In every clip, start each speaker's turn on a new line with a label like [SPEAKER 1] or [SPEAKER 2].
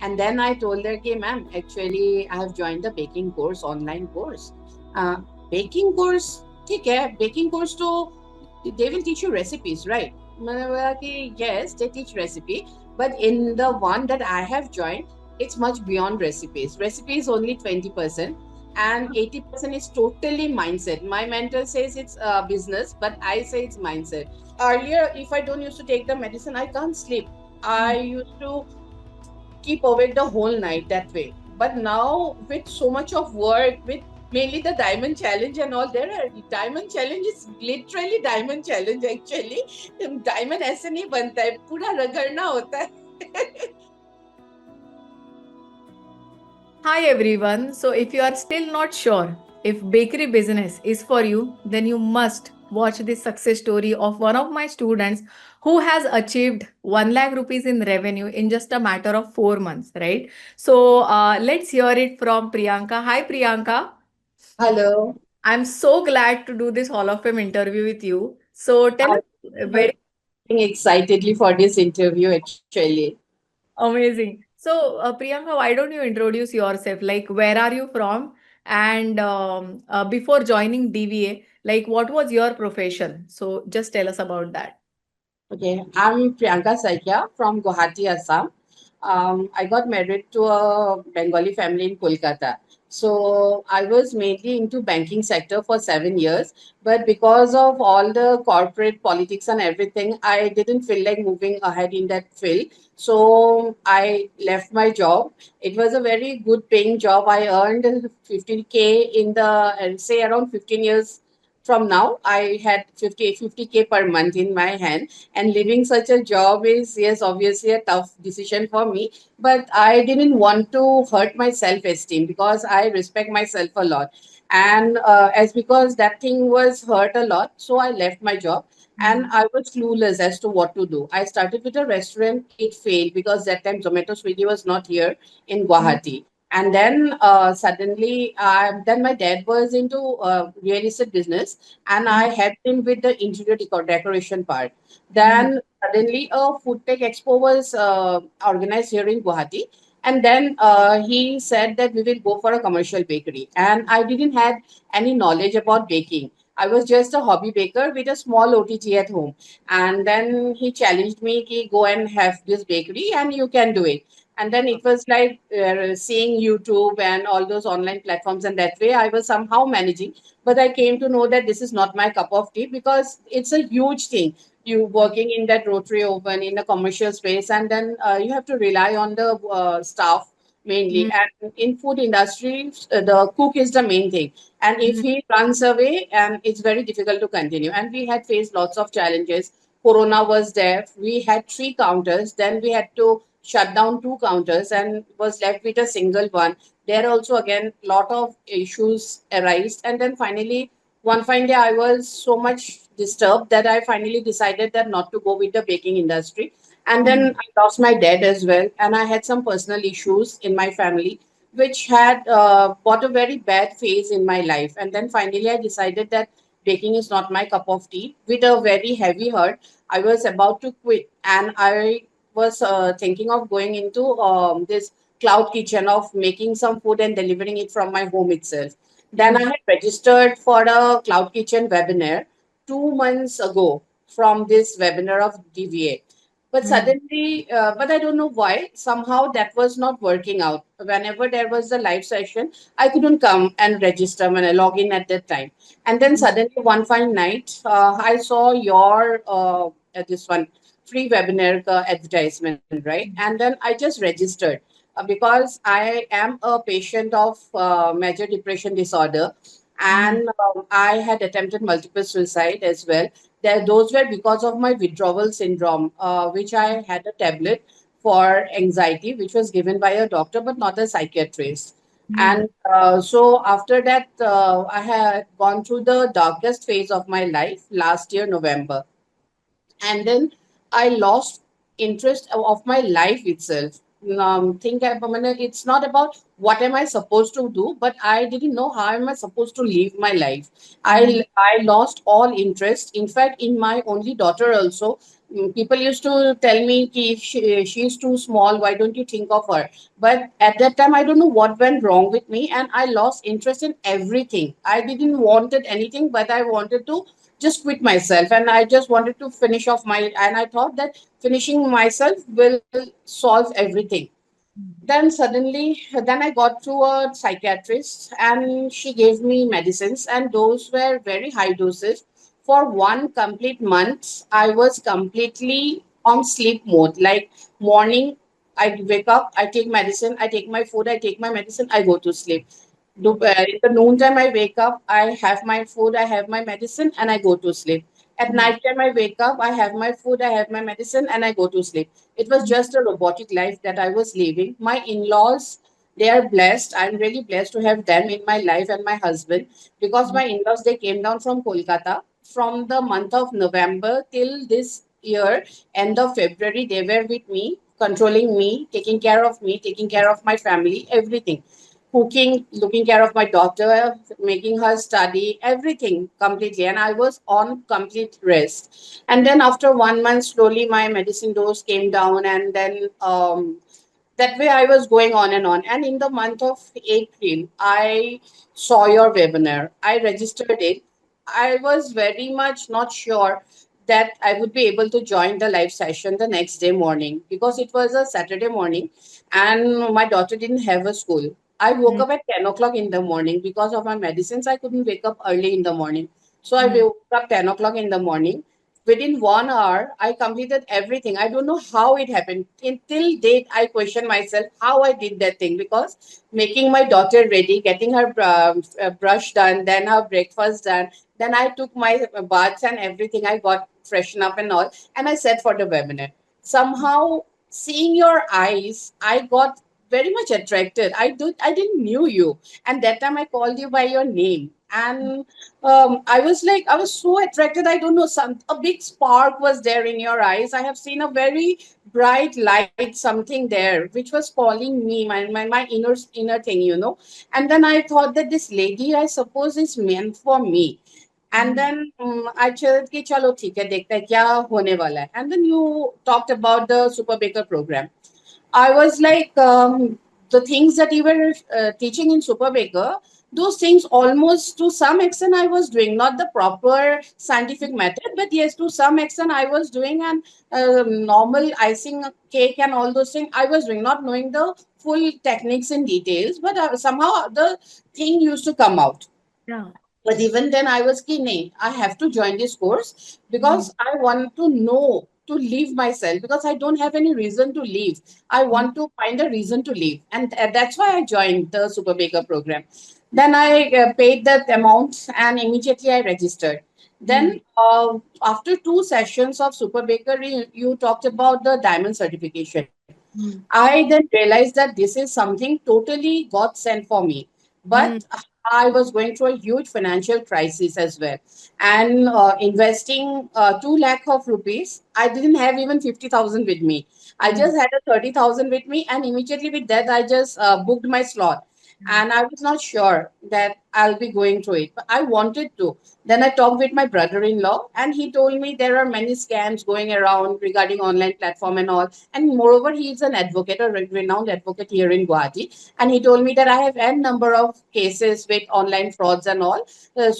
[SPEAKER 1] And then I told her, okay, ma'am, actually, I have joined the baking course, online course. Uh, Baking course, okay, baking course, to they will teach you recipes, right? मैंने बोला कि yes, they teach recipe, but in the one that I have joined, it's much beyond recipes. Recipes only 20%, and 80% is totally mindset. My mentor says it's business, but I say it's mindset. Earlier, if I don't used to take the medicine, I can't sleep. I used to keep awake the whole night that way. But now, with so much of work, with mainly the diamond challenge and all, there are diamond challenge is literally diamond challenge actually. Diamond ऐसे नहीं बनता है, पूरा रगड़ना होता है.
[SPEAKER 2] Hi everyone. So if you are still not sure if bakery business is for you, then you must watch this success story of one of my students who has achieved 1 lakh rupees in revenue in just a matter of 4 months, right? So let's hear it from Priyanka. Hi Priyanka.
[SPEAKER 1] Hello.
[SPEAKER 2] I'm so glad to do this Hall of Fame interview with you. So tell
[SPEAKER 1] I'm
[SPEAKER 2] us very
[SPEAKER 1] waiting excitedly for this interview actually.
[SPEAKER 2] amazing. So, Priyanka, why don't you introduce yourself? Like, where are you from? And before joining DVA, like, what was your profession? So, just tell us about that.
[SPEAKER 1] Okay, I'm Priyanka Saikia from Guwahati, Assam. I got married to a Bengali family in Kolkata. So I was mainly into banking sector for 7 years, but because of all the corporate politics and everything, I didn't feel like moving ahead in that field. So I left my job. It was a very good paying job. I earned 50K in the, I'll say around 15 years from now. I had 50K per month in my hand, and leaving such a job is, yes, obviously a tough decision for me, but I didn't want to hurt my self esteem because I respect myself a lot. And as because that thing was hurt a lot, so I left my job. And I was clueless as to what to do. I started with a restaurant. It failed because that time Zomato Swiggy was not here in Guwahati. And then suddenly, then my dad was into real estate business, and I helped him with the interior decoration part. Then suddenly a food tech expo was organized here in Guwahati. And then he said that we will go for a commercial bakery. And I didn't have any knowledge about baking. I was just a hobby baker with a small OTG at home. And then he challenged me, ki, go and have this bakery and you can do it. And then it was like seeing YouTube and all those online platforms. And that way I was somehow managing. But I came to know that this is not my cup of tea because it's a huge thing, you working in that rotary oven in a commercial space, and then you have to rely on the staff mainly. And in food industry, the cook is the main thing, and if he runs away, and it's very difficult to continue. And we had faced lots of challenges. Corona was there, we had 3 counters, then we had to shut down 2 counters and was left with a single one. There also again lot of issues arise, and then finally one fine day I was so much disturbed that I finally decided that not to go with the baking industry. And then I lost my dad as well, and I had some personal issues in my family, which had got a very bad phase in my life. And then finally I decided that baking is not my cup of tea. With a very heavy heart, I was about to quit, and I was thinking of going into this cloud kitchen of making some food and delivering it from my home itself. Then I had registered for a cloud kitchen webinar 2 months ago from this webinar of DVA. But suddenly, but I don't know why, somehow that was not working out. Whenever there was a live session, I couldn't come and register when I log in at that time. And then suddenly, one fine night, I saw your this one free webinar advertisement, right? And then I just registered because I am a patient of major depression disorder, and I had attempted multiple suicide as well. Those were because of my withdrawal syndrome, which I had a tablet for anxiety, which was given by a doctor but not a psychiatrist. And so after that, I had gone through the darkest phase of my life last year, November. And then I lost interest of my life itself. Think about it's not about what am I supposed to do, but I didn't know how am I supposed to live my life. I lost all interest. In fact, in my only daughter also, people used to tell me ki if she's too small, why don't you think of her? But at that time, I don't know what went wrong with me, and I lost interest in everything. I didn't wanted anything, but I wanted to just quit myself, and I just wanted to finish off my. And I thought that finishing myself will solve everything. Then suddenly, then I got to a psychiatrist, and she gave me medicines, and those were very high doses. For 1 complete month, I was completely on sleep mode. Like morning, I wake up, I take medicine, I take my food, I take my medicine, I go to sleep. In the noontime, I wake up, I have my food, I have my medicine, and I go to sleep. At
[SPEAKER 2] Mm.
[SPEAKER 1] night time, I wake up, I have my food, I have my medicine, and I go to sleep. It was just a robotic life that I was living. My in-laws, they are blessed. I'm really blessed to have them in my life, and my husband, because my in-laws, they came down from Kolkata from the month of November till this year, end of February. They were with me, controlling me, taking care of my family, everything, cooking, looking care of my daughter, making her study, everything completely. And I was on complete rest. And then after 1 month, slowly my medicine dose came down, and then that way I was going on and on. And in the month of April, I saw your webinar. I registered it. I was very much not sure that I would be able to join the live session the next day morning, because it was a Saturday morning and my daughter didn't have a school. I woke
[SPEAKER 2] Mm.
[SPEAKER 1] up at 10 o'clock in the morning because of my medicines. I couldn't wake up early in the morning. So I
[SPEAKER 2] Mm.
[SPEAKER 1] woke up 10 o'clock in the morning. Within 1 hour, I completed everything. I don't know how it happened. Until date, I question myself how I did that thing, because making my daughter ready, getting her brush done, then her breakfast done, then I took my baths and everything. I got freshen up and all, and I set for the webinar. Somehow, seeing your eyes, I got very much attracted. I didn't knew you, and that time I called you by your name, and I was so attracted. I don't know, some a big spark was there in your eyes. I have seen a very bright light, something there, which was calling me, my inner thing, you know. And then I thought that this lady, I suppose, is meant for me. And
[SPEAKER 2] Mm.
[SPEAKER 1] then I said कि चलो ठीक है, देखते हैं क्या होने वाला है. And then you talked about the Super Baker program. I was like, the things that you were teaching in Super Baker, those things almost to some extent I was doing, not the proper scientific method, but yes, to some extent I was doing, and normal icing cake and all those things I was doing, not knowing the full techniques and details, but somehow the thing used to come out.
[SPEAKER 2] Yeah.
[SPEAKER 1] But even then, I was keen. "Nahin, I have to join this course
[SPEAKER 2] Mm.
[SPEAKER 1] because I want to know to leave myself, because I don't have any reason to leave. I
[SPEAKER 2] Mm.
[SPEAKER 1] want to find a reason to leave, and that's why I joined the Super Baker program. Then I paid that amount, and immediately I registered.
[SPEAKER 2] Mm.
[SPEAKER 1] Then after 2 sessions of Super Baker, you talked about the diamond certification.
[SPEAKER 2] Mm.
[SPEAKER 1] I then realized that this is something totally God sent for me. But
[SPEAKER 2] Mm.
[SPEAKER 1] I was going through a huge financial crisis as well. And investing 2 lakh of rupees, I didn't have even 50,000 with me. I
[SPEAKER 2] Mm.
[SPEAKER 1] just had a 30,000 with me. And immediately with that, I just booked my slot.
[SPEAKER 2] Mm.
[SPEAKER 1] And I was not sure that I'll be going through it, but I wanted to. Then I talked with my brother-in-law, and he told me there are many scams going around regarding online platform and all. And moreover, he is an advocate, a renowned advocate here in Guwahati. And he told me that I have n number of cases with online frauds and all.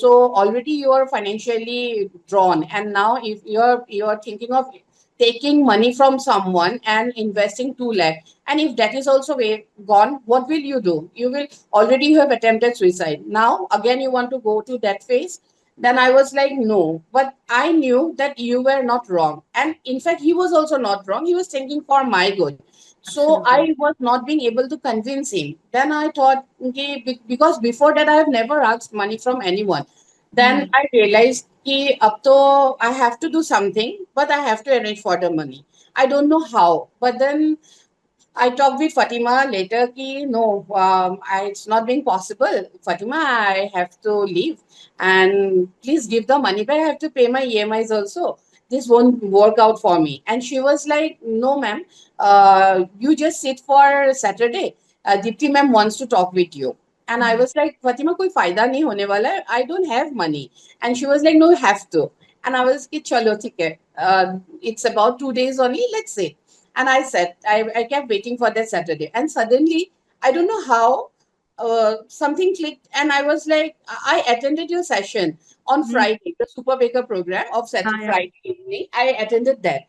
[SPEAKER 1] So already you are financially drawn, and now if you're thinking of taking money from someone and investing 2 lakh, and if that is also way gone, what will you do? You will already, you have attempted suicide. Now again you want to go to that phase. Then I was like, no, but I knew that you were not wrong, and in fact he was also not wrong. He was thinking for my good. So
[SPEAKER 2] Absolutely.
[SPEAKER 1] I was not being able to convince him. Then I thought, okay, because before that I have never asked money from anyone. Then
[SPEAKER 2] Mm.
[SPEAKER 1] I realized कि अब तो I have to do something, but I have to arrange for the money. I don't know how, but then I talked with Fatima later कि no, it's not being possible. Fatima, I have to leave, and please give the money back. I have to pay my EMIs also. This won't work out for me. And she was like, no, ma'am, you just sit for Saturday. Dipti ma'am wants to talk with you. And I
[SPEAKER 2] Mm.
[SPEAKER 1] was like, Fatima, koi fayda nahi hone wala hai. I don't have money. And she was like, no, you have to. And I was, "Ki, chalo, theek hai. It's about 2 days only, let's say." And I said, I kept waiting for that Saturday. And suddenly, I don't know how, something clicked. And I was like, I attended your session on
[SPEAKER 2] Hmm.
[SPEAKER 1] Friday, the Super Baker program of
[SPEAKER 2] Yeah,
[SPEAKER 1] Saturday,
[SPEAKER 2] yeah.
[SPEAKER 1] Friday evening. I attended that.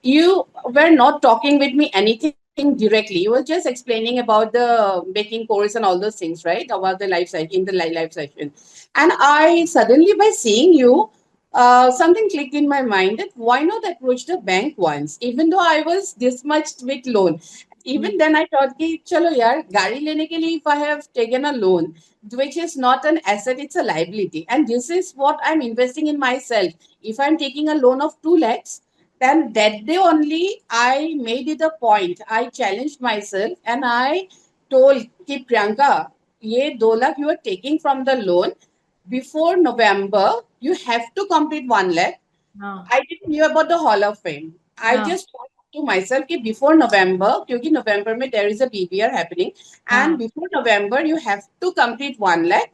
[SPEAKER 1] You were not talking with me anything directly. You were just explaining about the baking course and all those things, right? About the life cycle in the live session. And I suddenly, by seeing you, something clicked in my mind that why not approach the bank once, even though I was this much with loan.
[SPEAKER 2] Hmm.
[SPEAKER 1] Even then, I thought, कि चलो यार गाड़ी लेने के लिए if I have taken a loan, which is not an asset, it's a liability, and this is what I'm investing in myself. If I'm taking a loan of 2 lakhs, then that day only I made it a point. I challenged myself and I told कि Priyanka, ये 2 lakh you are taking from the loan before November, you have to complete 1 lakh.
[SPEAKER 2] Yeah.
[SPEAKER 1] I didn't knew about the Hall of Fame. I
[SPEAKER 2] Yeah.
[SPEAKER 1] just thought to myself कि before November, क्योंकि November में there is a BBR happening, and
[SPEAKER 2] Yeah.
[SPEAKER 1] before November you have to complete 1 lakh,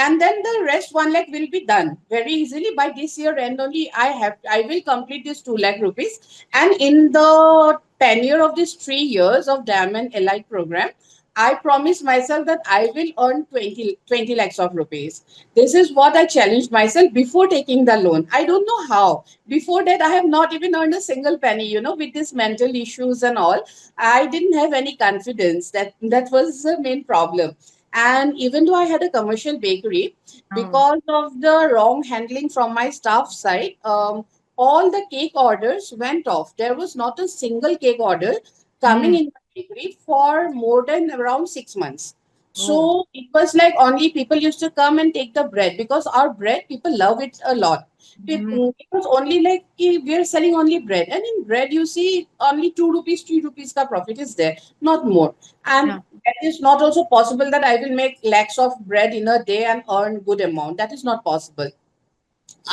[SPEAKER 1] and then the rest 1 lakh will be done very easily by this year end only. I will complete this 2 lakh rupees, and in the tenure of these 3 years of Diamond Elite program, I promise myself that I will earn 20 lakhs of rupees. This is what I challenged myself before taking the loan. I don't know how. Before that, I have not even earned a single penny, with these mental issues and all. I didn't have any confidence. That was the main problem. And even though I had a commercial bakery,
[SPEAKER 2] Oh.
[SPEAKER 1] because of the wrong handling from my staff side, all the cake orders went off. There was not a single cake order coming
[SPEAKER 2] Hmm.
[SPEAKER 1] in the bakery for more than around 6 months.
[SPEAKER 2] Oh.
[SPEAKER 1] So it was like only people used to come and take the bread, because our bread, people love it a lot.
[SPEAKER 2] Hmm.
[SPEAKER 1] It was only like कि we are selling only bread, and in bread you see only 2 rupees, 3 rupees ka profit is there, not more. And
[SPEAKER 2] Yeah.
[SPEAKER 1] that is not also possible that I will make lakhs of bread in a day and earn good amount. That is not possible.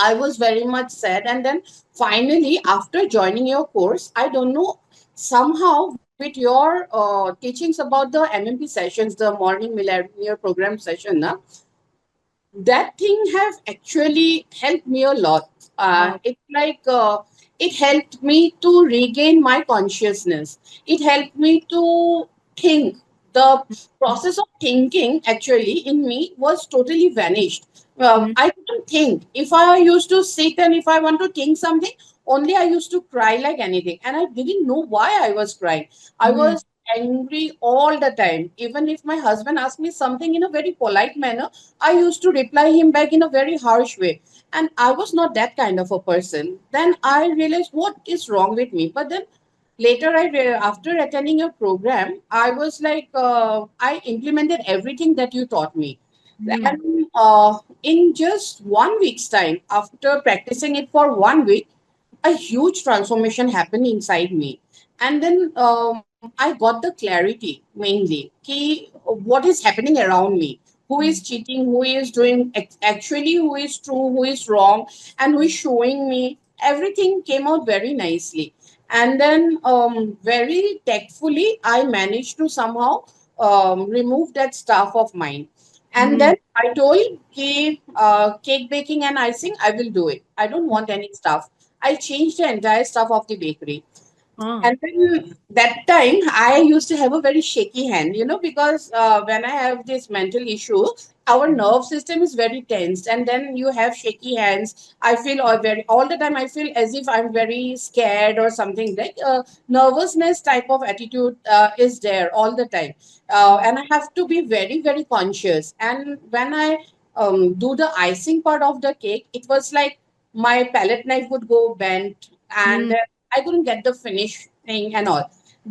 [SPEAKER 1] I was very much sad. And then finally, after joining your course, I don't know, somehow with your teachings about the MMP sessions, the morning millennial program session, na, that thing have actually helped me a lot.
[SPEAKER 2] Oh.
[SPEAKER 1] It's like it helped me to regain my consciousness. It helped me to think. The process of thinking actually in me was totally vanished.
[SPEAKER 2] Hmm.
[SPEAKER 1] I couldn't think. If I used to sit and if I want to think something, only I used to cry like anything. And I didn't know why I was crying. I
[SPEAKER 2] Hmm.
[SPEAKER 1] was angry all the time. Even if my husband asked me something in a very polite manner, I used to reply him back in a very harsh way. And I was not that kind of a person. Then I realized what is wrong with me. But then later, after attending your program, I was like, I implemented everything that you taught me.
[SPEAKER 2] Hmm.
[SPEAKER 1] And in just 1 week's time, after practicing it for 1 week, a huge transformation happened inside me. And then I got the clarity mainly ki, what is happening around me, who is cheating, who is doing actually, who is true, who is wrong, and who is showing me. Everything came out very nicely. And then very tactfully, I managed to somehow remove that stuff of mine. And
[SPEAKER 2] Hmm.
[SPEAKER 1] then I told ki, cake baking and icing, I will do it. I don't want any stuff. I changed the entire stuff of the bakery.
[SPEAKER 2] Oh.
[SPEAKER 1] And then that time, I used to have a very shaky hand, because when I have this mental issue, our nerve system is very tense, and then you have shaky hands. I feel all the time. I feel as if I'm very scared or something. Like nervousness type of attitude is there all the time, and I have to be very very conscious. And when I do the icing part of the cake, it was like my palette knife would go bent, and
[SPEAKER 2] Hmm.
[SPEAKER 1] I couldn't get the finish thing and all.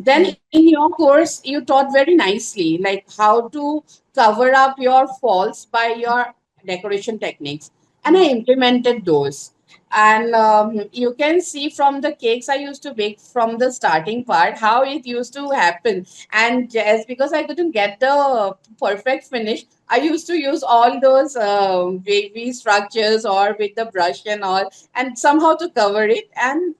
[SPEAKER 1] Then
[SPEAKER 2] Hmm.
[SPEAKER 1] in your course, you taught very nicely, like how to cover up your faults by your decoration techniques. And I
[SPEAKER 2] Hmm.
[SPEAKER 1] implemented those. And you can see from the cakes I used to bake from the starting part how it used to happen. And just because I couldn't get the perfect finish, I used to use all those wavy structures or with the brush and all, and somehow to cover it. And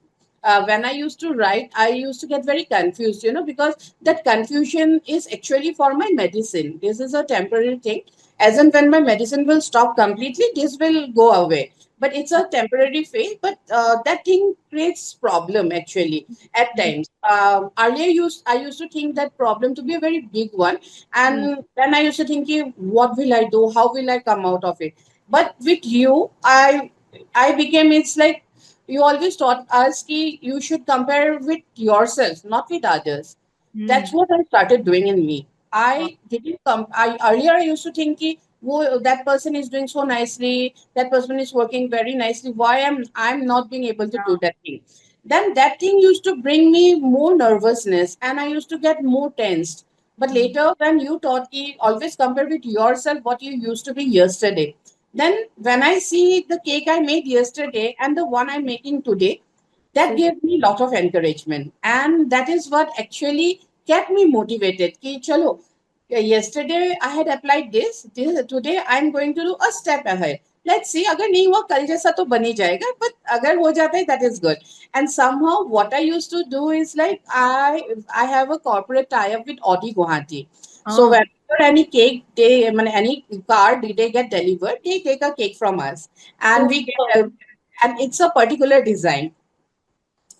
[SPEAKER 1] when I used to write, I used to get very confused, because that confusion is actually for my medicine. This is a temporary thing. As and when my medicine will stop completely, this will go away. but it's a temporary phase. But that thing creates problem actually at times. Earlier, I used to think that problem to be a very big one,
[SPEAKER 2] Mm.
[SPEAKER 1] and then I used to think, "Ki, what will I do? How will I come out of it?" But with you, I became. It's like you always taught us that you should compare with yourself, not with others. That's
[SPEAKER 2] Mm.
[SPEAKER 1] what I started doing in me. I didn't come. I earlier I used to think, ki, "Wo, that person is doing so nicely. That person is working very nicely. Why I'm not being able to do that thing?" Then that thing used to bring me more nervousness, and I used to get more tensed. But
[SPEAKER 2] Mm.
[SPEAKER 1] later, when you taught me always compare with yourself what you used to be yesterday, then when I see the cake I made yesterday and the one I'm making today, that
[SPEAKER 2] So
[SPEAKER 1] gave me a lot of encouragement, and that is what actually kept me motivated. Ki, chalo, yesterday I had applied this, today I'm going to do a step ahead. Let's see, अगर नहीं हुआ कल जैसा तो बन ही जाएगा, but अगर हो जाता है, that is good. And somehow what I used to do is like I have a corporate tie up with Audi Guwahati. So
[SPEAKER 2] oh,
[SPEAKER 1] whenever any cake they, I mean, any car they get delivered, they take a cake from us, and we get
[SPEAKER 2] super.
[SPEAKER 1] and it's a particular design.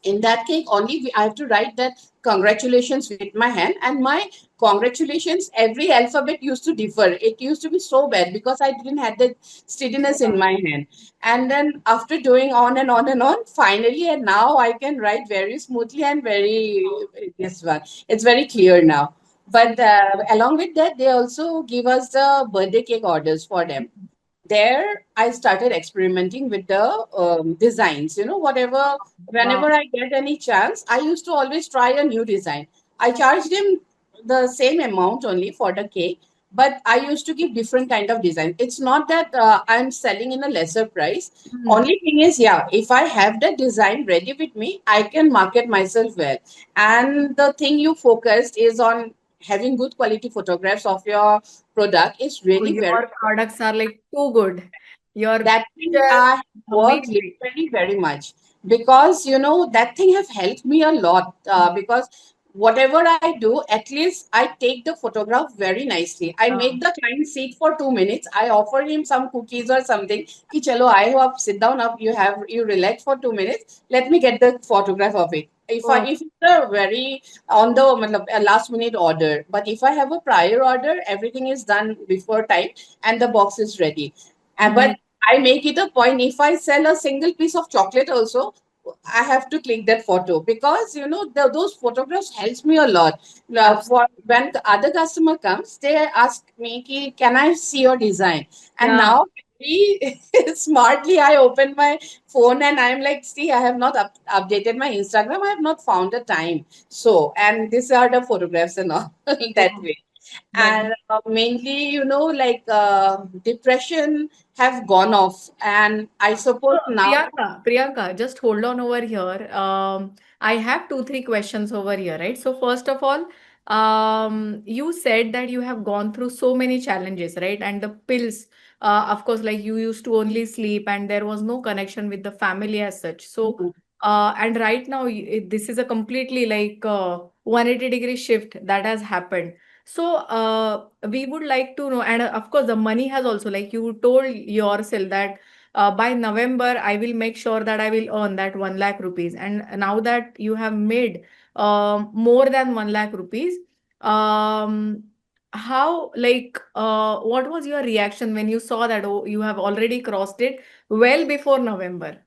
[SPEAKER 1] In that cake only I have to write that congratulations with my hand, and my congratulations, every alphabet used to differ. It used to be so bad because I didn't have the steadiness in
[SPEAKER 2] Yeah.
[SPEAKER 1] my hand. And then after doing on and on and on, finally, and now I can write very smoothly and very, this one, it's very clear now. But along with that, they also give us the birthday cake orders for them. There I started experimenting with the designs. Whatever,
[SPEAKER 2] Wow.
[SPEAKER 1] whenever I get any chance, I used to always try a new design. I charged him the same amount only for the cake, but I used to give different kind of design. It's not that I'm selling in a lesser price.
[SPEAKER 2] Mm.
[SPEAKER 1] Only thing is, yeah, if I have the design ready with me, I can market myself well. And the thing you focused is on having good quality photographs of your product is
[SPEAKER 2] So
[SPEAKER 1] really very.
[SPEAKER 2] your products are like too good. Your
[SPEAKER 1] That thing
[SPEAKER 2] pictures
[SPEAKER 1] I worked
[SPEAKER 2] amazing.
[SPEAKER 1] literally very much, because that thing have helped me a lot, because whatever I do, at least I take the photograph very nicely. I
[SPEAKER 2] Uh,
[SPEAKER 1] make the client sit for 2 minutes. I offer him some cookies or something. Ki chalo, I have sit down up. You relax for 2 minutes. Let me get the photograph of it.
[SPEAKER 2] oh,
[SPEAKER 1] If it's a very on the matlab, a last minute order, but if I have a prior order, everything is done before time and the box is ready. But
[SPEAKER 2] nice.
[SPEAKER 1] I make it a point, if I sell a single piece of chocolate also, I have to click that photo, because those photographs helps me a lot. Now,
[SPEAKER 2] Absolutely.
[SPEAKER 1] for when the other customer comes, they ask me, ki, "Can I see your design?" And
[SPEAKER 2] Yeah.
[SPEAKER 1] now very smartly I open my phone and I'm like, "See, I have not updated my Instagram. I have not found the time." So, and these are the photographs and all that
[SPEAKER 2] Oh,
[SPEAKER 1] way.
[SPEAKER 2] that
[SPEAKER 1] And mainly, like depression have gone off, and I suppose now.
[SPEAKER 2] Priyanka, just hold on over here. I have two, three questions over here, right? So first of all, you said that you have gone through so many challenges, right? And the pills, of course, like you used to only sleep and there was no connection with the family as such. So, and right now, this is a completely like 180-degree shift that has happened. So, we would like to know, and of course, the money has also, like you told yourself that by November, I will make sure that I will earn that 1 lakh rupees. And now that you have made more than 1 lakh rupees, um, how, like, what was your reaction when you saw that, oh, you have already crossed it well before November?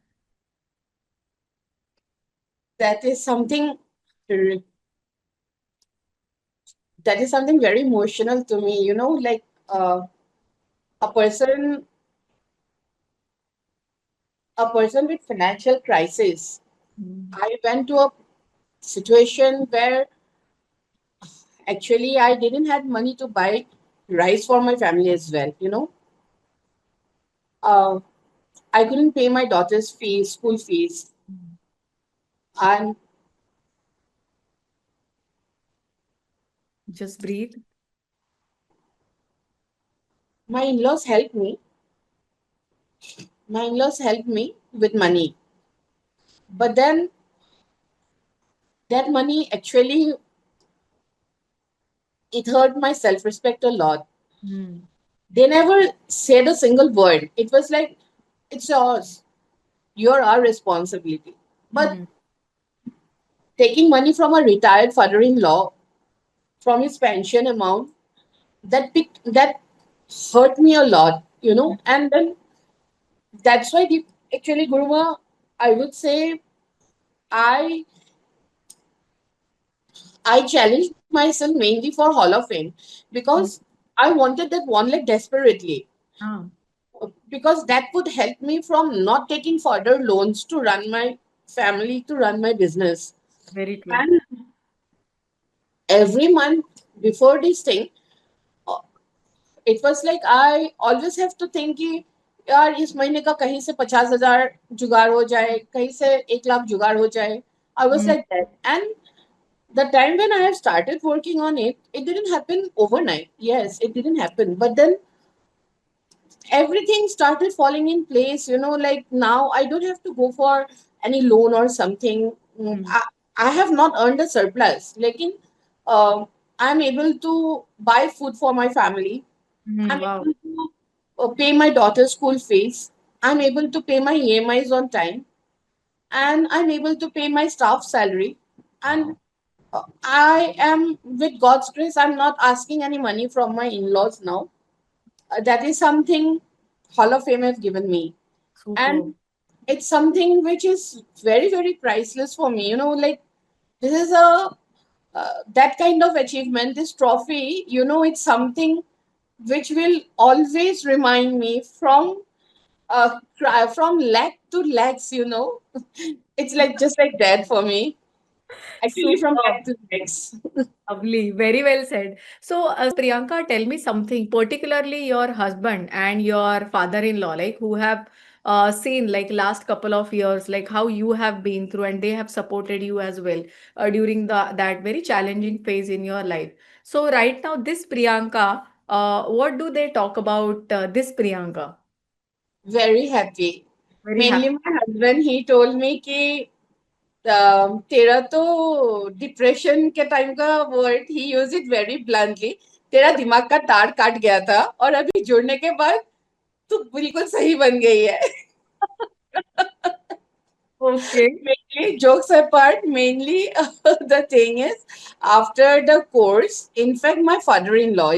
[SPEAKER 1] That is something very emotional to me, like a person with financial crisis.
[SPEAKER 2] Mm.
[SPEAKER 1] I went to a situation where actually I didn't have money to buy rice for my family as well. uh, I couldn't pay my daughter's fees, school fees, and
[SPEAKER 2] Just breathe.
[SPEAKER 1] my in-laws helped me. With money, but then that money actually, it hurt my self-respect a lot.
[SPEAKER 2] Mm.
[SPEAKER 1] They never said a single word. It was like, it's yours. You're our responsibility. But
[SPEAKER 2] Hmm.
[SPEAKER 1] taking money from a retired father-in-law from his pension amount, that hurt me a lot, you know. And then that's why actually, Guruma, I would say I I challenged myself mainly for Hall of Fame because
[SPEAKER 2] Hmm.
[SPEAKER 1] I wanted that one leg desperately,
[SPEAKER 2] Ah,
[SPEAKER 1] because that would help me from not taking further loans to run my family, to run my business.
[SPEAKER 2] very true.
[SPEAKER 1] And every month before this thing, uh, it was like I always have to think कि यार इस महीने का कहीं से 50,000 जुगाड़ हो जाए, कहीं से 1 लाख जुगाड़ हो जाए. I was
[SPEAKER 2] Hmm.
[SPEAKER 1] like that. And the time when I have started working on it, it didn't happen overnight. Yes, it didn't happen. But then everything started falling in place. You know, like now I don't have to go for any loan or something.
[SPEAKER 2] Hmm.
[SPEAKER 1] I have not earned a surplus. Like in, I'm able to buy food for my family.
[SPEAKER 2] Hmm.
[SPEAKER 1] I'm
[SPEAKER 2] Wow.
[SPEAKER 1] able to pay my daughter's school fees. I'm able to pay my EMIs on time. And I'm able to pay my staff salary. And I am, with God's grace, I'm not asking any money from my in laws now. That is something Hall of Fame have given me.
[SPEAKER 2] Superb.
[SPEAKER 1] And it's something which is very, very priceless for me. You know, like this is a that kind of achievement, this trophy, you know, it's something which will always remind me from lakh to lakhs, you know. It's like just like that for me. Actually, from
[SPEAKER 2] Superb.
[SPEAKER 1] lakh to lakhs.
[SPEAKER 2] Lovely, very well said. So, Priyanka, tell me something, particularly your husband and your father-in-law, like who have seen like last couple of years, like how you have been through, and they have supported you as well during that very challenging phase in your life. So, right now, this Priyanka, what do they talk about this Priyanka?
[SPEAKER 1] Very happy.
[SPEAKER 2] Very
[SPEAKER 1] Mainly
[SPEAKER 2] happy.
[SPEAKER 1] my husband, he told me कि तेरा तो depression के time का word he use it very bluntly, तेरा दिमाग का तार काट गया था और अभी जुड़ने के बाद तू बिल्कुल सही बन गई है.
[SPEAKER 2] Okay.
[SPEAKER 1] Mainly, jokes apart, mainly the thing is, after the course, in fact, my father-in-law,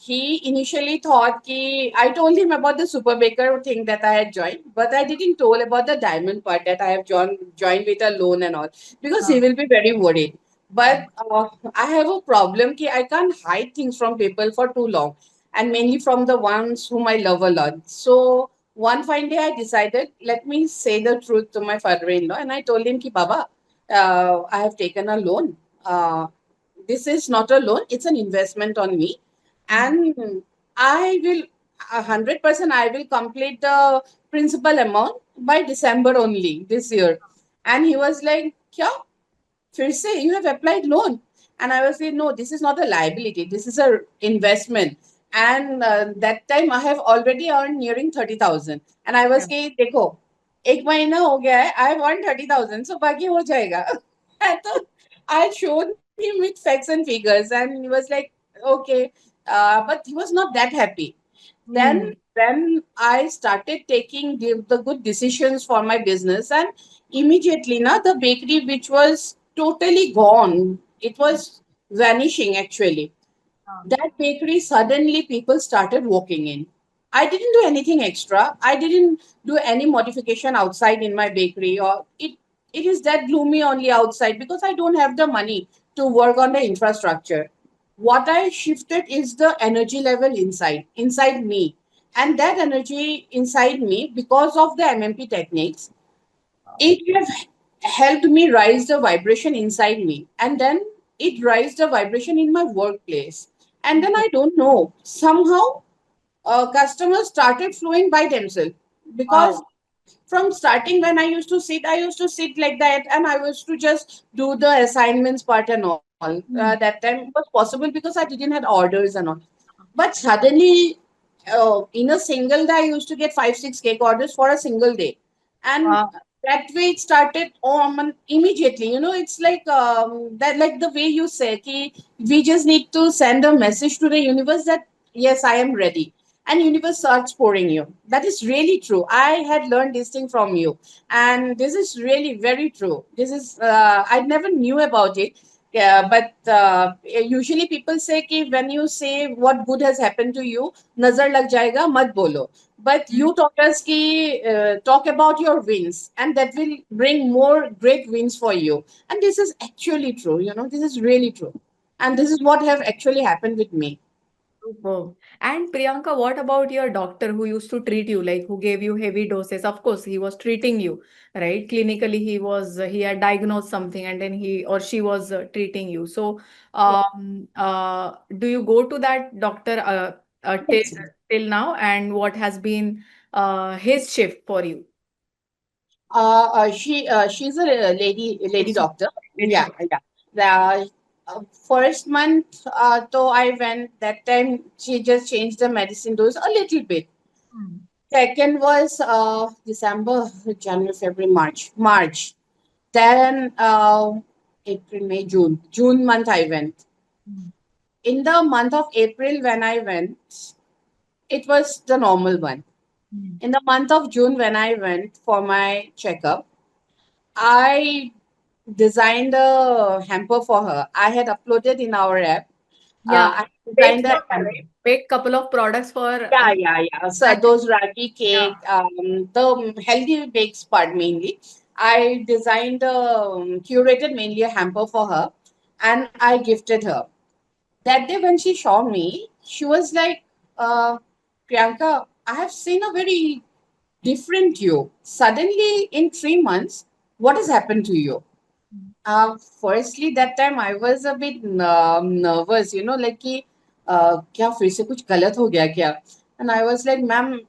[SPEAKER 1] he initially thought ki I told him about the super baker thing that I had joined, but I didn't told about the diamond part that I have joined with a loan and all, because he
[SPEAKER 2] Uh,
[SPEAKER 1] will be very worried. But I have a problem ki I can't hide things from people for too long, and mainly from the ones whom I love a lot. So one fine day I decided, let me say the truth to my father-in-law, and I told him ki Baba, I have taken a loan. This is not a loan; it's an investment on me, and I will 100% I will complete the principal amount by December only this year. And he was like, "Kya? फिर से you have applied loan?" And I was like, no, this is not a liability, this is a investment. And that time I have already earned nearing 30,000, and I was
[SPEAKER 2] yeah.
[SPEAKER 1] कि देखो एक महीना हो गया है, I have earned 30,000, so बाकी हो जाएगा. तो I showed him with facts and figures, and he was like, okay, but he was not that happy.
[SPEAKER 2] Hmm.
[SPEAKER 1] Then I started taking the good decisions for my business, and immediately now the bakery, which was totally gone, it was vanishing actually.
[SPEAKER 2] Uh,
[SPEAKER 1] That bakery, suddenly people started walking in. I didn't do anything extra. I didn't do any modification outside in my bakery, or it is that gloomy only outside because I don't have the money to work on the infrastructure. What I shifted is the energy level inside me. And that energy inside me, because of the MMP techniques, it have helped me rise the vibration inside me. And then it raised the vibration in my workplace. And then I don't know, somehow customers started flowing by themselves, because
[SPEAKER 2] wow.
[SPEAKER 1] from starting when I used to sit like that, and I used to just do the assignments part and all.
[SPEAKER 2] Hmm.
[SPEAKER 1] That time was possible because I didn't have orders and all. But suddenly, in a single day, I used to get 5, 6 cake orders for a single day, and
[SPEAKER 2] Wow.
[SPEAKER 1] that way it started immediately. You know, it's like that, like the way you say, ki we just need to send a message to the universe that yes, I am ready. and universe starts pouring you. That is really true. I had learned this thing from you, and this is really very true. This is I never knew about it. Yeah, but usually people say कि when you say what good has happened to you, nazar lag jayega, mat bolo. But you taught us कि talk about your wins, and that will bring more great wins for you. And this is actually true. You know, this is really true, and this is what have actually happened with me.
[SPEAKER 2] Superb. And Priyanka, what about your doctor who used to treat you, like who gave you heavy doses? Of course, he was treating you, right? Clinically, he had diagnosed something and then he or she was treating you. So, do you go to that doctor
[SPEAKER 1] Yes.
[SPEAKER 2] till now? And what has been his shift for you?
[SPEAKER 1] She's a lady
[SPEAKER 2] It's
[SPEAKER 1] doctor.
[SPEAKER 2] it's
[SPEAKER 1] Yeah, yeah. The first month, though I went that time, she just changed the medicine dose a little bit.
[SPEAKER 2] Hmm.
[SPEAKER 1] Second was December, January, February, March. Then April, May, June. June month I went.
[SPEAKER 2] Hmm.
[SPEAKER 1] In the month of April when I went, it was the normal one.
[SPEAKER 2] Hmm.
[SPEAKER 1] In the month of June when I went for my checkup, I designed a hamper for her. I had uploaded in our app.
[SPEAKER 2] Yeah,
[SPEAKER 1] I
[SPEAKER 2] baked
[SPEAKER 1] designed a
[SPEAKER 2] for her,
[SPEAKER 1] hamper.
[SPEAKER 2] right? Baked couple of products for
[SPEAKER 1] Yeah. So those ragi cake,
[SPEAKER 2] yeah.
[SPEAKER 1] the healthy bakes part mainly. I designed curated mainly a hamper for her, and I gifted her. That day when she saw me, she was like, Priyanka, I have seen a very different you. Suddenly, in 3 months, what has happened to you? Firstly, that time I was a bit nervous, like कि क्या फिर से कुछ गलत हो गया क्या? And I was like, ma'am,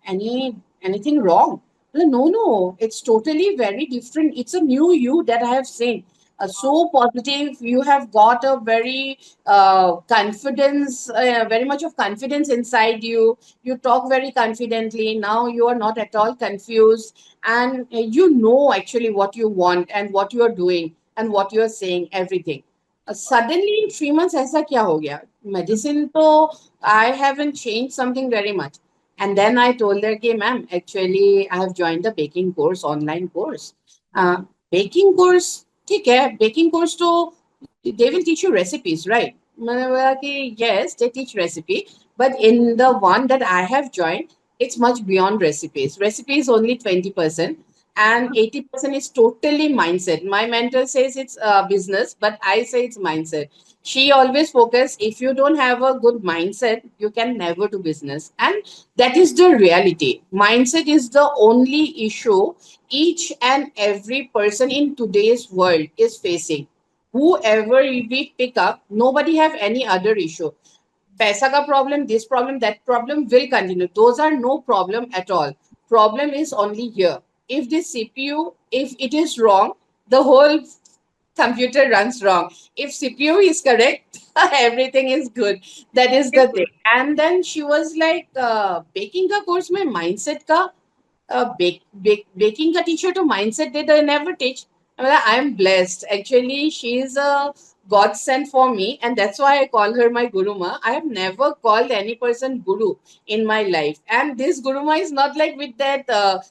[SPEAKER 1] anything wrong? Well, no, it's totally very different. It's a new you that I have seen. So positive. You have got a very confidence, very much of confidence inside you. You talk very confidently. Now you are not at all confused, and you know actually what you want and what you are doing and what you are saying, everything. Suddenly in 3 months ऐसा क्या हो गया? Medicine तो I haven't changed something very much. And then I told her कि ma'am, actually I have joined the baking course, online course. uh, Baking course ठीक है, baking course तो they will teach you recipes, right? मैंने बोला कि yes, they teach recipe, but in the one that I have joined, it's much beyond recipes. Recipe is only 20%, and 80% is totally mindset. My mentor says it's business, but I say it's mindset. She always focus, if you don't have a good mindset, you can never do business. And that is the reality. Mindset is the only issue each and every person in today's world is facing. Whoever we pick up, nobody have any other issue. Paisa ka problem, this problem, that problem will continue. Those are no problem at all. Problem is only here. If this CPU, if it is wrong, the whole computer runs wrong. If CPU is correct, everything is good. That is the thing. And then she was like, baking ka course mein mindset ka, baking ka teacher to mindset they never teach. I'm blessed. Actually, she is a godsend for me, and that's why I call her my Guruma. I have never called any person Guru in my life, and this Guruma is not like with that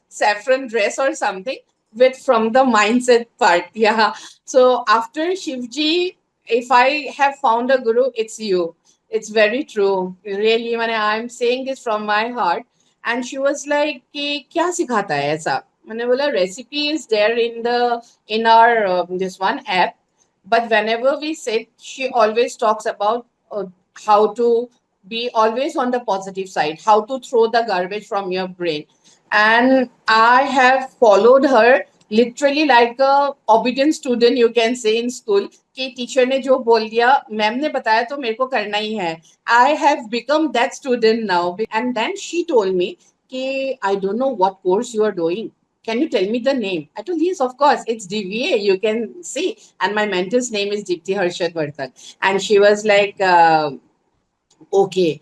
[SPEAKER 1] saffron dress or something. With from the mindset part, yeah. So after Shivji, if I have found a guru, it's you. It's very true. Really, I'm saying this from my heart. And she was like कि क्या सिखाता है ऐसा? मैंने बोला recipe is there in our this one app, but whenever we sit, she always talks about how to be always on the positive side, how to throw the garbage from your brain. And I have followed her literally like a obedient student, you can say, in school कि teacher ने जो बोल दिया, ma'am ने बताया तो मेरे को करना ही है. I have become that student now. And then she told me, कि I don't know what course you are doing. Can you tell me the name? I told, yes, of course, it's DVA. You can see. And my mentor's name is Deepti Harshad Vartak. And she was like, okay,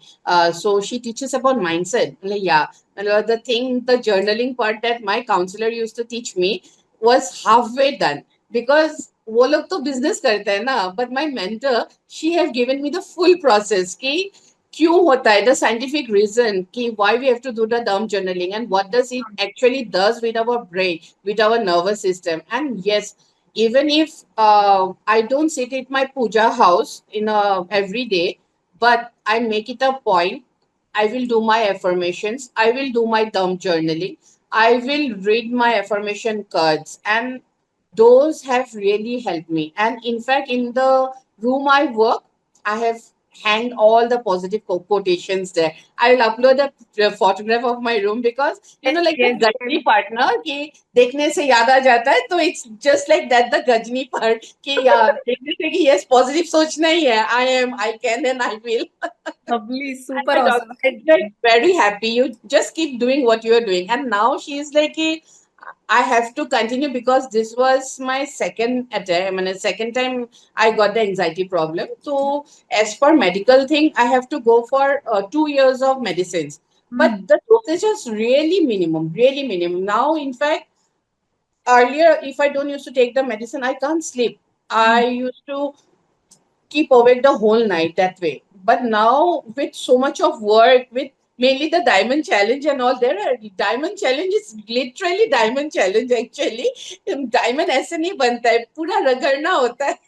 [SPEAKER 1] so she teaches about mindset. Like, yeah, the thing, the journaling part that my counselor used to teach me was halfway done because वो लोग तो business करते हैं ना, but my mentor, she have given me the full process कि क्यों होता है, the scientific reason कि why we have to do the dumb journaling and what does it actually does with our brain, with our nervous system. And yes, even if I don't sit at my puja house in every day, but I make it a point. I will do my affirmations. I will do my dumb journaling. I will read my affirmation cards, and those have really helped me. And in fact, in the room I work, I have hanged all the positive quotations there. I'll upload a photograph of my room because
[SPEAKER 2] Yes,
[SPEAKER 1] like the
[SPEAKER 2] yes,
[SPEAKER 1] Gajni part ना कि देखने से याद आ जाता है, तो it's just like that the Gajni part कि देखने से कि yes positive सोचना ही है. I can and I will.
[SPEAKER 2] lovely,
[SPEAKER 1] And
[SPEAKER 2] super
[SPEAKER 1] my daughter
[SPEAKER 2] awesome.
[SPEAKER 1] is like very happy. You just keep doing what you are doing. And now she is like, I have to continue because this was my second attempt. I mean, the second time I got the anxiety problem. So, as per medical thing, I have to go for 2 years of medicines. But
[SPEAKER 2] Hmm.
[SPEAKER 1] the dosage is really minimum, really minimum. Now, in fact, earlier, if I don't used to take the medicine, I can't sleep.
[SPEAKER 2] Hmm.
[SPEAKER 1] I used to keep awake the whole night that way. But now, with so much of work, with mainly the diamond challenge and all, there are diamond challenge is literally diamond challenge actually. Diamond ऐसे नहीं बनता है, पूरा रगड़ना होता है.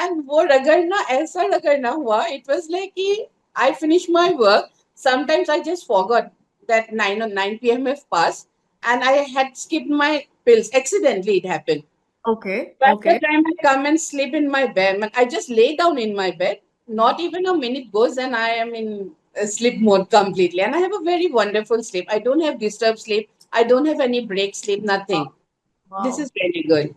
[SPEAKER 1] And वो रगड़ना ऐसा रगड़ना हुआ, it was like कि I finished my work. Sometimes I just forgot that 9 p.m. have passed, and I had skipped my pills. Accidentally, it happened.
[SPEAKER 2] Okay,
[SPEAKER 1] By the
[SPEAKER 2] okay.
[SPEAKER 1] time I come and sleep in my bed, I just lay down in my bed. Not even a minute goes, and I am in sleep mode completely. And I have a very wonderful sleep. I don't have disturbed sleep. I don't have any break sleep.
[SPEAKER 2] Wow.
[SPEAKER 1] Nothing. This
[SPEAKER 2] Wow.
[SPEAKER 1] is very good.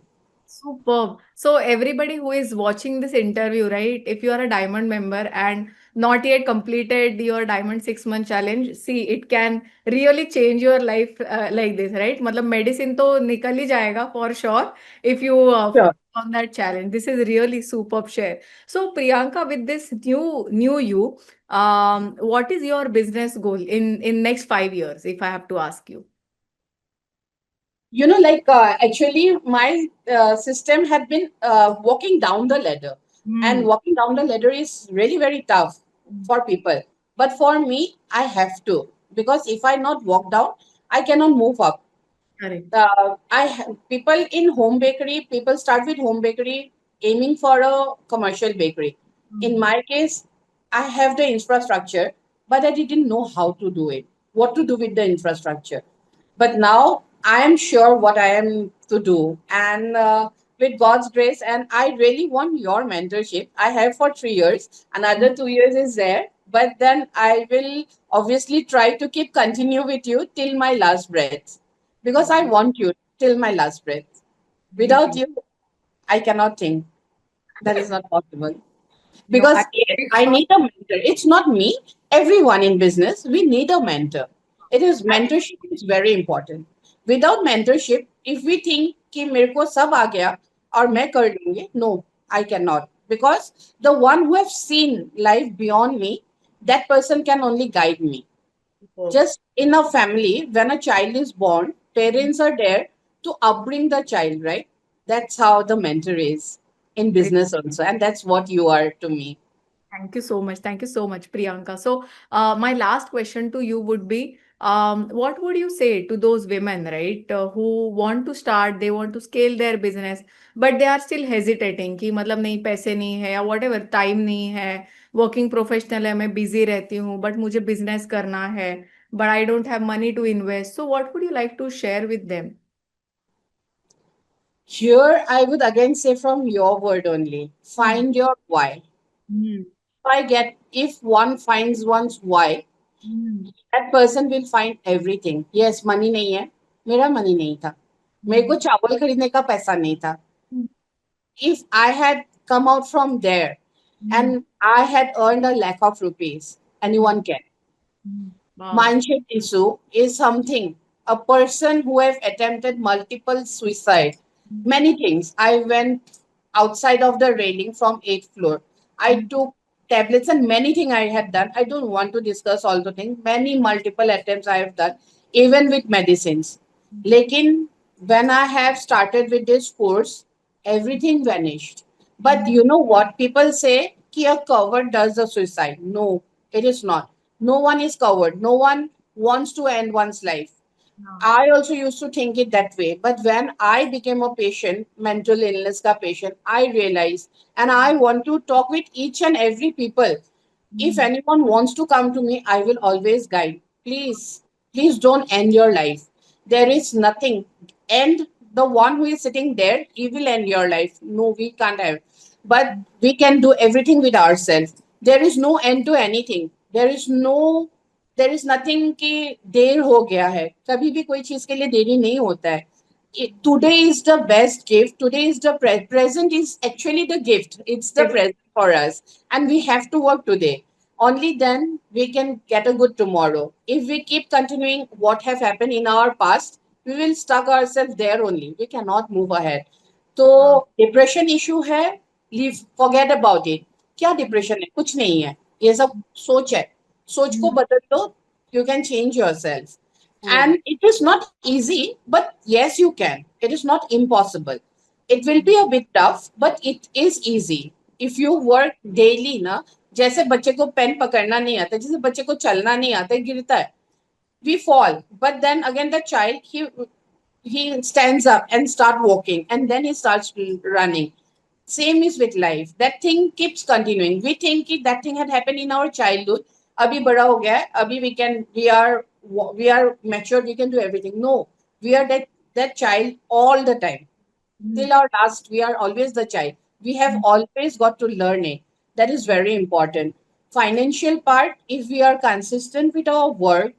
[SPEAKER 2] Superb. So everybody who is watching this interview, right? If you are a diamond member and not yet completed your diamond 6 month challenge, see it can really change your life like this, right? मतलब medicine तो निकल ही जाएगा for sure if you
[SPEAKER 1] Sure.
[SPEAKER 2] on that challenge. This is really superb share. So Priyanka, with this new you, what is your business goal in next 5 years? If I have to ask you.
[SPEAKER 1] Actually, my system had been walking down the ladder, and
[SPEAKER 2] Hmm.
[SPEAKER 1] walking down the ladder is really very tough for people. But for me, I have to, because if I not walk down, I cannot move up.
[SPEAKER 2] Correct.
[SPEAKER 1] People in home bakery, people start with home bakery aiming for a commercial bakery. In
[SPEAKER 2] Hmm.
[SPEAKER 1] my case, I have the infrastructure, but I didn't know how to do it, what to do with the infrastructure. But now I am sure what I am to do, and with God's grace, and I really want your mentorship. I have for 3 years, another 2 years is there, but then I will obviously try to keep continue with you till my last breath, because I want you till my last breath. Without
[SPEAKER 2] Amazing.
[SPEAKER 1] you, I cannot think. That is not possible.
[SPEAKER 2] No, I'm
[SPEAKER 1] Because yes,
[SPEAKER 2] very
[SPEAKER 1] I
[SPEAKER 2] sure.
[SPEAKER 1] need a mentor. It's not me. Everyone in business, we need a mentor. It is mentorship is very important. Without mentorship, if we think कि मेरे को सब आ गया और मैं कर लूंगी, no, I cannot. Because the one who have seen life beyond me, that person can only guide me.
[SPEAKER 2] Superb.
[SPEAKER 1] Just in a family, when a child is born, parents are there to upbring the child, right? That's how the mentor is in
[SPEAKER 2] Great.
[SPEAKER 1] business also, and that's what you are to me.
[SPEAKER 2] Thank you so much. Thank you so much, Priyanka. So, my last question to you would be, what would you say to those women, right, who want to start, they want to scale their business, but they are still hesitating कि मतलब नहीं पैसे नहीं है या whatever time नहीं है, working professional है, मैं busy रहती हूँ, but मुझे business करना है, but I don't have money to invest. So, what would you like to share with them?
[SPEAKER 1] Here, I would again say from your word only,
[SPEAKER 2] Hmm.
[SPEAKER 1] find your why.
[SPEAKER 2] Hmm.
[SPEAKER 1] If one finds one's why,
[SPEAKER 2] Hmm.
[SPEAKER 1] that person will find everything. Yes, money नहीं है, मेरा money नहीं था, मेरे को
[SPEAKER 2] Hmm.
[SPEAKER 1] चावल खरीदने का पैसा नहीं था.
[SPEAKER 2] Hmm.
[SPEAKER 1] If I had come out from there
[SPEAKER 2] Hmm.
[SPEAKER 1] and I had earned a lakh of rupees, anyone can.
[SPEAKER 2] Hmm. Wow.
[SPEAKER 1] Mindset issue is something, a person who have attempted multiple suicide, many things. I went outside of the railing from 8th floor. I
[SPEAKER 2] Hmm.
[SPEAKER 1] took tablets and many things I had done. I don't want to discuss all the things. Many multiple attempts I have done, even with medicines. Lekin, when I have started with this course, everything vanished. But
[SPEAKER 2] Hmm.
[SPEAKER 1] you know what? People say कि a cover does the suicide. No, It is not. No one is covered. No one wants to end one's life.
[SPEAKER 2] Yeah.
[SPEAKER 1] I also used to think it that way. But when I became a patient, mental illness ka patient, I realized, and I want to talk with each and every people. If
[SPEAKER 2] Mm.
[SPEAKER 1] anyone wants to come to me, I will always guide. Please, please don't end your life. There is nothing. End the one who is sitting there, he will end your life. No, we can't have. But we can do everything with ourselves. There is no end to anything. There is nothing कि देर हो गया है. कभी भी कोई चीज के लिए देरी नहीं होता है. Today is the best gift. Today is the present is actually the gift. It's the
[SPEAKER 2] Yes.
[SPEAKER 1] present for us, and we have to work today. Only then we can get a good tomorrow. If we keep continuing what have happened in our past, we will stuck ourselves there only. We cannot move ahead. तो
[SPEAKER 2] हाँ.
[SPEAKER 1] Depression issue है, leave forget about it. क्या depression है? कुछ नहीं है. ये सब सोच है. सोच को
[SPEAKER 2] Mm.
[SPEAKER 1] बदल दो. You can change yourself.
[SPEAKER 2] Oh.
[SPEAKER 1] And it is not easy, but yes, you can. It is not impossible. It will be a bit tough, but it is easy. If you work daily ना, जैसे बच्चे को pen पकड़ना नहीं आता, जैसे बच्चे को चलना नहीं आता, गिरता है. We fall, but then again the child, he stands up and start walking, and then he starts running. Same is with life. That thing keeps continuing. We think that thing had happened in our childhood. Abhi bada ho gaya hai, abhi we are mature, we can do everything. No, we are that child all the time.
[SPEAKER 2] Mm.
[SPEAKER 1] Till our last, we are always the child. We have
[SPEAKER 2] Mm.
[SPEAKER 1] always got to learn it. That is very important. Financial part, if we are consistent with our work,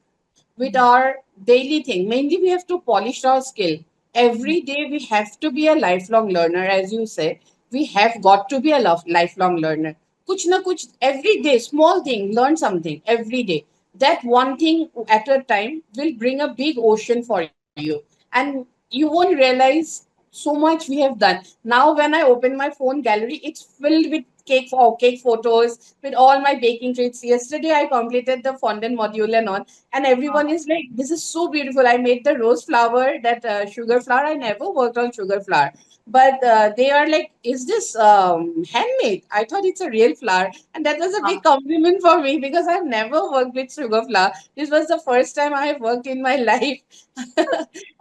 [SPEAKER 1] with our daily thing, mainly we have to polish our skill. Every day we have to be a lifelong learner, as you say. We have got to be a lifelong learner. Kuch na kuch, every day, small thing, learn something every day. That one thing at a time will bring a big ocean for you. And you won't realize so much we have done. Now, when I open my phone gallery, it's filled with cake photos, with all my baking treats. Yesterday, I completed the fondant module and all, and
[SPEAKER 2] Wow.
[SPEAKER 1] everyone is like, "This is so beautiful." I made the rose flower, that sugar flower. I never worked on sugar flower, but they are like, "Is this handmade?" I thought it's a real flower, and that was a big
[SPEAKER 2] Wow.
[SPEAKER 1] compliment for me because I've never worked with sugar flower. This was the first time I have worked in my life.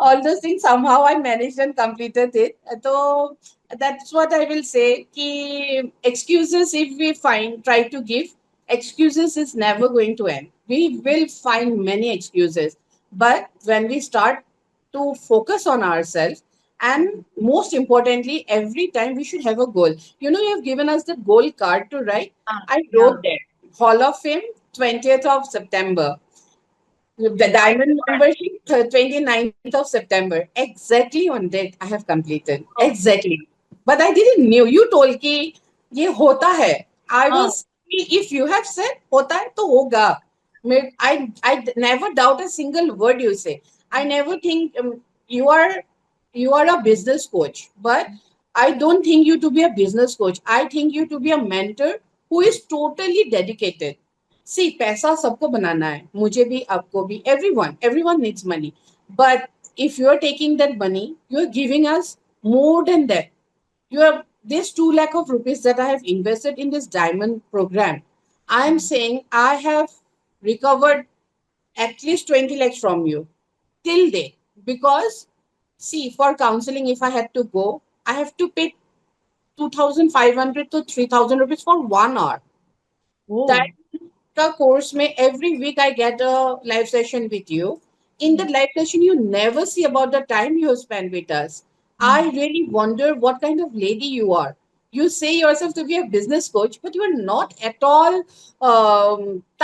[SPEAKER 1] All those things somehow I managed and completed it. So that's what I will say. Ki excuses, if we try to give excuses, is never going to end. We will find many excuses, but when we start to focus on ourselves, and most importantly, every time we should have a goal. You have given us the goal card to write.
[SPEAKER 2] Ah,
[SPEAKER 1] I
[SPEAKER 2] yeah.
[SPEAKER 1] wrote there, Hall of Fame, 20th of September. The diamond membership, 29th of September. Exactly on that I have completed.
[SPEAKER 2] Oh.
[SPEAKER 1] Exactly. But I didn't knew. You told कि ये होता है. I
[SPEAKER 2] Oh.
[SPEAKER 1] was, if you have said होता है तो होगा. I never doubt a single word you say. I never think you are you are a business coach, but I don't think you to be a business coach. I think you to be a mentor who is totally dedicated. See, पैसा सबको बनाना है. मुझे भी, आपको भी, everyone needs money. But if you are taking that money, you are giving us more than that. You have this 2 lakh of rupees that I have invested in this diamond program. I am saying I have recovered at least 20 lakhs from you till date. Because see, for counseling, if I had to go, I have to pay 2,500 to 3,000 rupees for 1 hour. That
[SPEAKER 2] Oh.
[SPEAKER 1] the course may every week I get a live session with you. In
[SPEAKER 2] Mm.
[SPEAKER 1] the live session, you never see about the time you have spent with us. I
[SPEAKER 2] Mm.
[SPEAKER 1] really wonder what kind of lady you are. You say yourself to be a business coach, but you are not at all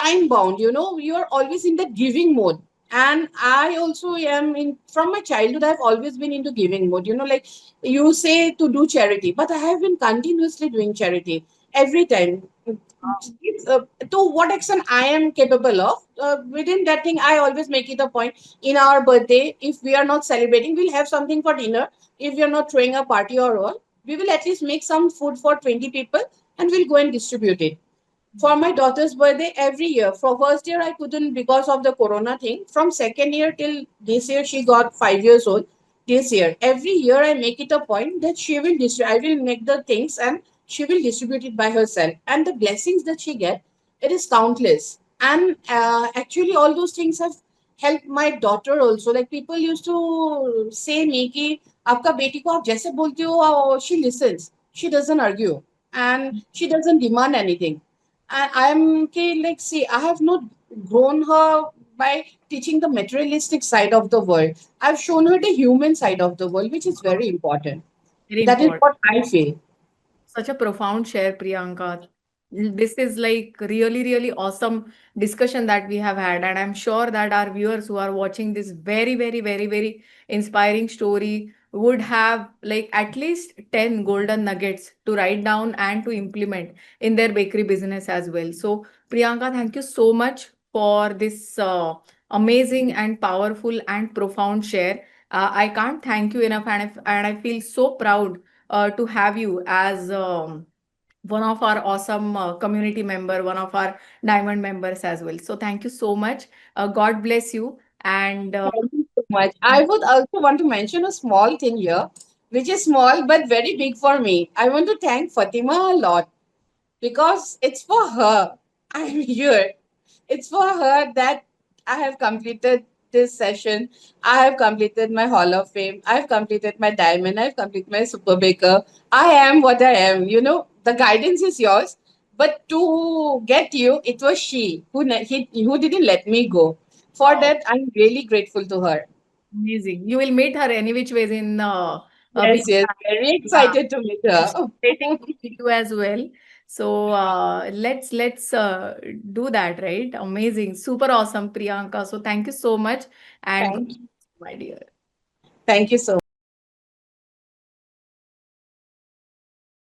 [SPEAKER 1] time bound. You are always in the giving mode. And I also am in, from my childhood, I've always been into giving mode. Like you say to do charity, but I have been continuously doing charity every time. To what extent I am capable of. Within that thing, I always make it a point. In our birthday, if we are not celebrating, we'll have something for dinner. If we are not throwing a party or all, we will at least make some food for 20 people and we'll go and distribute it. For my daughter's birthday, every year. For first year, I couldn't because of the corona thing. From second year till this year, she got 5 years old. This year, every year, I make it a point that she will I will make the things and she will distribute it by herself. And the blessings that she get, It is countless. And actually all those things have helped my daughter also. Like people used to say me कि आपका बेटी को आप जैसे बोलती हो, she listens, she doesn't argue, and she doesn't demand anything. And I'm okay, like, see, I have not grown her by teaching the materialistic side of the world. I've shown her the human side of the world, which is very important.
[SPEAKER 2] Very
[SPEAKER 1] That is
[SPEAKER 2] important.
[SPEAKER 1] what I feel.
[SPEAKER 2] Such a profound share, Priyanka. This is like really, really awesome discussion that we have had. And I'm sure that our viewers who are watching this very, very, very, very inspiring story would have like at least 10 golden nuggets to write down and to implement in their bakery business as well. So, Priyanka, thank you so much for this amazing and powerful and profound share. I can't thank you enough, and I feel so proud to have you as one of our awesome community member, one of our diamond members as well. So thank you so much. God bless you. And
[SPEAKER 1] Thank you so much. I would also want to mention a small thing here, which is small but very big for me. I want to thank Fatima a lot because it's for her I'm here. It's for her that I have completed this session. I have completed my Hall of Fame. I've completed my Diamond. I've completed my Super Baker. I am what I am. You know, the guidance is yours. But to get you, it was she who didn't let me go. For
[SPEAKER 2] wow,
[SPEAKER 1] that, I'm really grateful to her.
[SPEAKER 2] amazing. You will meet her any which ways in
[SPEAKER 1] Yes, yes. Very
[SPEAKER 2] yeah.
[SPEAKER 1] excited to meet
[SPEAKER 2] And
[SPEAKER 1] her.
[SPEAKER 2] she's waiting to meet you as well. So let's do that, right? Amazing, super awesome, Priyanka. So thank you so much, and God
[SPEAKER 1] Thank you.
[SPEAKER 2] bless you, my dear.
[SPEAKER 1] Thank you so